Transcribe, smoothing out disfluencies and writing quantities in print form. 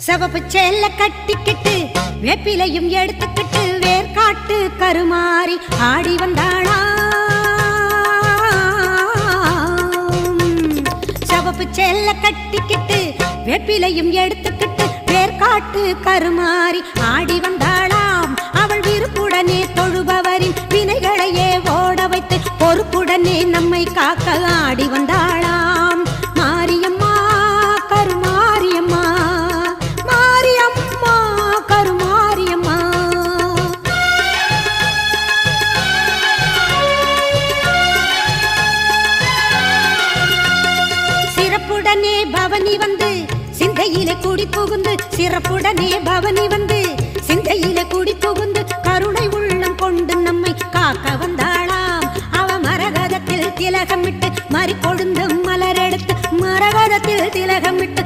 சிவப்பு சேல கட்டிக்கிட்டு வேப்பிலையும் எடுத்துக்கிட்டு வேர்காட்டு கருமாறி ஆடி வந்தாளா. சிவப்பு சேல கட்டிக்கிட்டு வேப்பிலையும் எடுத்துக்கிட்டு வேர்காட்டு கருமாறி ஆடி வந்தாளாம். அவள் விருப்புடனே தொழுபவரின் வினைகளையே ஓட வைத்து பொறுப்புடனே நம்மை காக்க ஆடி வந்தாளாம். மாரியம்மா கருமாரியம்மா, மாரியம்மா கருமாரியம்மா. சிறப்புடனே பவனி வந்து சிந்தையிலே கூடி புகுந்து, சிறப்புடனே பவனி வந்து சிந்தையிலே கூடி புகுந்து கருணை உள்ளம் கொண்டு நம்மை காக்க வந்தாளாம். அவ மரகதத்தில் திலகமிட்டு மறி கொழுந்து மலரெடுத்து மரகதத்தில் திலகமிட்டு